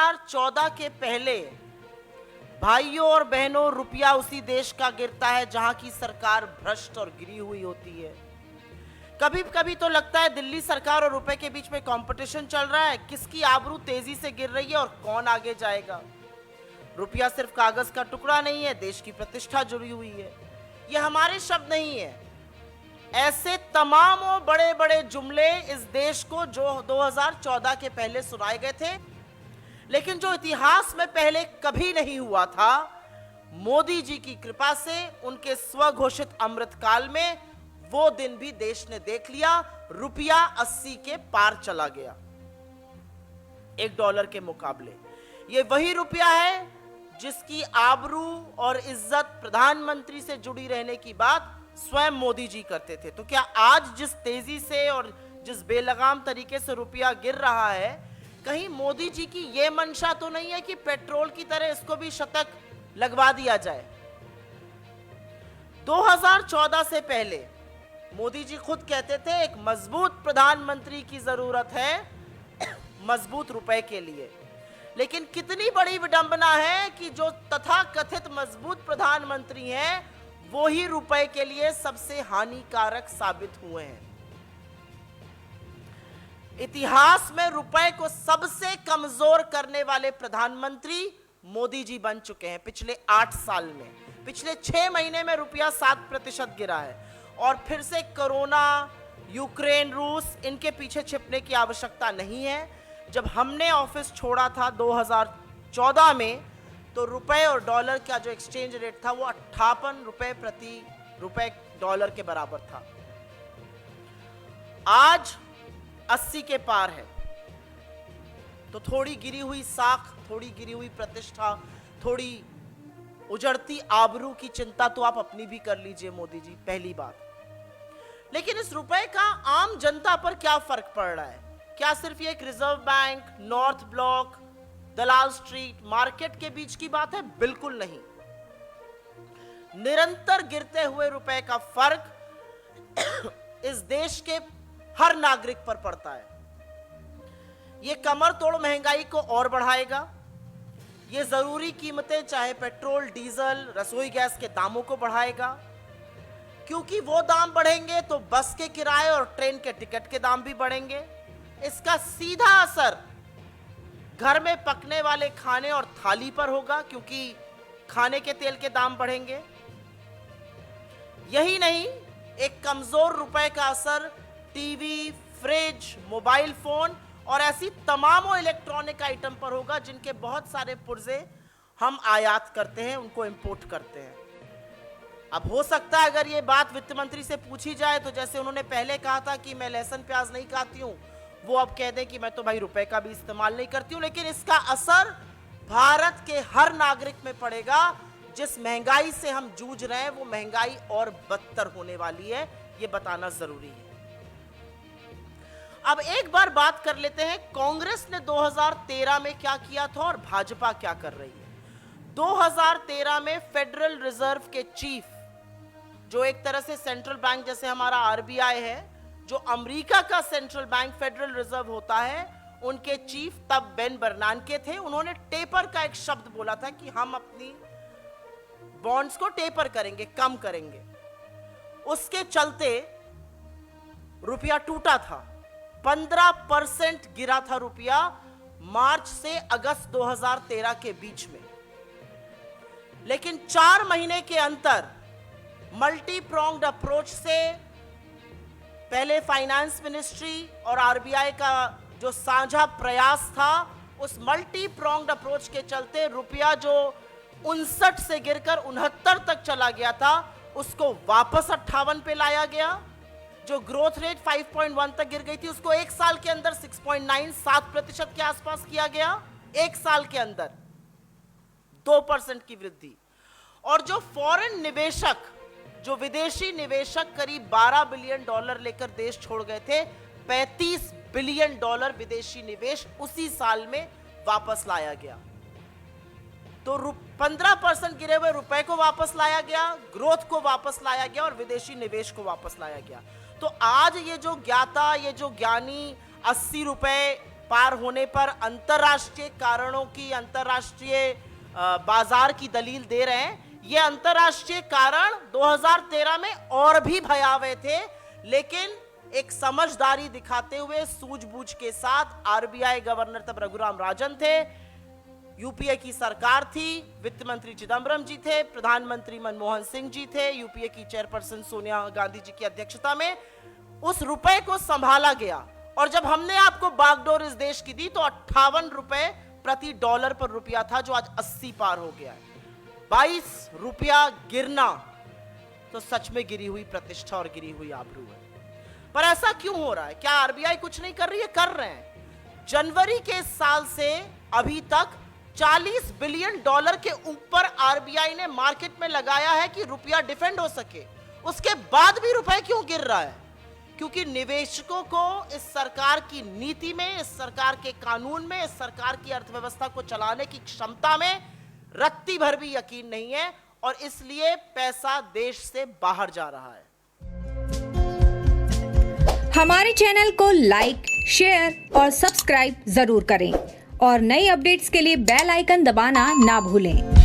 2014 के पहले भाइयों और बहनों, रुपया उसी देश का गिरता है जहां की सरकार भ्रष्ट और गिरी हुई होती है। कभी कभी तो लगता है दिल्ली सरकार और रुपए के बीच में कंपटीशन चल रहा है, किसकी आबरू तेजी से गिर रही है और कौन आगे जाएगा। रुपया सिर्फ कागज का टुकड़ा नहीं है, देश की प्रतिष्ठा जुड़ी हुई है। ये हमारे शब्द नहीं है, ऐसे तमाम बड़े बड़े जुमले इस देश को जो 2014 के पहले सुनाए गए थे, लेकिन जो इतिहास में पहले कभी नहीं हुआ था। मोदी जी की कृपा से उनके स्वघोषित अमृतकाल में वो दिन भी देश ने देख लिया। रुपया 80 के पार चला गया $1 के मुकाबले। ये वही रुपया है जिसकी आबरू और इज्जत प्रधानमंत्री से जुड़ी रहने की बात स्वयं मोदी जी करते थे। तो क्या आज जिस तेजी से और जिस बेलगाम तरीके से रुपया गिर रहा है, कहीं मोदी जी की यह मंशा तो नहीं है कि पेट्रोल की तरह इसको भी शतक लगवा दिया जाए? 2014 से पहले मोदी जी खुद कहते थे एक मजबूत प्रधानमंत्री की जरूरत है मजबूत रुपए के लिए। लेकिन कितनी बड़ी विडंबना है कि जो तथाकथित मजबूत प्रधानमंत्री हैं वो ही रुपए के लिए सबसे हानिकारक साबित हुए हैं। इतिहास में रुपए को सबसे कमजोर करने वाले प्रधानमंत्री मोदी जी बन चुके हैं पिछले 8 साल में। पिछले 6 महीने में रुपया 7% गिरा है। और फिर से कोरोना, यूक्रेन, रूस, इनके पीछे छिपने की आवश्यकता नहीं है। जब हमने ऑफिस छोड़ा था 2014 में, तो रुपए और डॉलर का जो एक्सचेंज रेट था वो 58 रुपए प्रति रुपए डॉलर के बराबर था। आज 80 के पार है। तो थोड़ी गिरी हुई साख, थोड़ी गिरी हुई प्रतिष्ठा, थोड़ी उजड़ती आबरू की चिंता तो आप अपनी भी कर लीजिए मोदी जी, पहली बात। लेकिन इस रुपए का आम जनता पर क्या फर्क पड़ रहा है? क्या सिर्फ ये एक रिजर्व बैंक, नॉर्थ ब्लॉक, दलाल स्ट्रीट, मार्केट के बीच की बात है? बिल्कुल नहीं। निरंतर गिरते हुए रुपए का फर्क इस देश के हर नागरिक पर पड़ता है। ये कमर तोड़ महंगाई को और बढ़ाएगा। ये जरूरी कीमतें, चाहे पेट्रोल, डीजल, रसोई गैस के दामों को बढ़ाएगा, क्योंकि वो दाम बढ़ेंगे तो बस के किराए और ट्रेन के टिकट के दाम भी बढ़ेंगे। इसका सीधा असर घर में पकने वाले खाने और थाली पर होगा, क्योंकि खाने के तेल के दाम बढ़ेंगे। यही नहीं, एक कमजोर रुपए का असर टीवी, फ्रिज, मोबाइल फोन और ऐसी तमाम इलेक्ट्रॉनिक आइटम पर होगा जिनके बहुत सारे पुर्जे हम आयात करते हैं, उनको इंपोर्ट करते हैं। अब हो सकता है अगर ये बात वित्त मंत्री से पूछी जाए तो जैसे उन्होंने पहले कहा था कि मैं लहसुन प्याज नहीं खाती हूं, वो अब कह दें कि मैं तो भाई रुपए का भी इस्तेमाल नहीं करती हूं। लेकिन इसका असर भारत के हर नागरिक में पड़ेगा। जिस महंगाई से हम जूझ रहे हैं वो महंगाई और बदतर होने वाली है, ये बताना जरूरी है। अब एक बार बात कर लेते हैं कांग्रेस ने 2013 में क्या किया था और भाजपा क्या कर रही है। 2013 में फेडरल रिजर्व के चीफ, जो एक तरह से सेंट्रल बैंक जैसे हमारा आरबीआई है, जो अमेरिका का सेंट्रल बैंक फेडरल रिजर्व होता है, उनके चीफ तब बेन बर्नांके थे। उन्होंने टेपर का एक शब्द बोला था कि हम अपनी बॉन्ड्स को टेपर करेंगे, कम करेंगे। उसके चलते रुपया टूटा था, 15% गिरा था रुपया मार्च से अगस्त 2013 के बीच में। लेकिन 4 महीने के अंतर मल्टी प्रोंग्ड अप्रोच से पहले फाइनेंस मिनिस्ट्री और आरबीआई का जो साझा प्रयास था, उस मल्टी प्रोंग्ड अप्रोच के चलते रुपया जो 59 से गिरकर 69 तक चला गया था, उसको वापस 58 पे लाया गया। जो ग्रोथ रेट 5.1 तक गिर गई थी, उसको एक साल के अंदर 6.97% के आसपास किया गया। एक साल के अंदर 2% की वृद्धि। और जो फॉरेन निवेशक, जो विदेशी निवेशक करीब $12 बिलियन लेकर देश छोड़ गए थे, $35 बिलियन विदेशी निवेश उसी साल में वापस लाया गया। तो 15% गिरे हुए रुपए को वापस लाया गया, ग्रोथ को वापस लाया गया और विदेशी निवेश को वापस लाया गया। तो आज ये जो ज्ञाता, ये जो ज्ञानी 80 रुपए पार होने पर अंतर्राष्ट्रीय कारणों की, अंतर्राष्ट्रीय बाजार की दलील दे रहे हैं। ये अंतर्राष्ट्रीय कारण 2013 में और भी भयावह थे, लेकिन एक समझदारी दिखाते हुए सूझबूझ के साथ आरबीआई गवर्नर तब रघुराम राजन थे, यूपीए की सरकार थी, वित्त मंत्री चिदम्बरम जी थे, प्रधानमंत्री मनमोहन सिंह जी थे, यूपीए की चेयरपर्सन सोनिया गांधी जी की अध्यक्षता में उस रुपए को संभाला गया। और जब हमने आपको बागडोर इस देश की दी तो 58 रुपए प्रति डॉलर पर रुपया था, जो आज 80 पार हो गया है। 22 रुपया गिरना तो सच में गिरी हुई प्रतिष्ठा और गिरी हुई आबरू है। पर ऐसा क्यों हो रहा है? क्या आरबीआई कुछ नहीं कर रही है? कर रहे हैं। जनवरी के इस साल से अभी तक 40 बिलियन डॉलर के ऊपर आरबीआई ने मार्केट में लगाया है कि रुपया डिफेंड हो सके। उसके बाद भी रुपए क्यों गिर रहा है? क्योंकि निवेशकों को इस सरकार की नीति में, इस सरकार के कानून में, इस सरकार की अर्थव्यवस्था को चलाने की क्षमता में रत्ती भर भी यकीन नहीं है, और इसलिए पैसा देश से बाहर जा रहा है। हमारे चैनल को लाइक, शेयर और सब्सक्राइब जरूर करें और नई अपडेट्स के लिए बेल आइकन दबाना ना भूलें।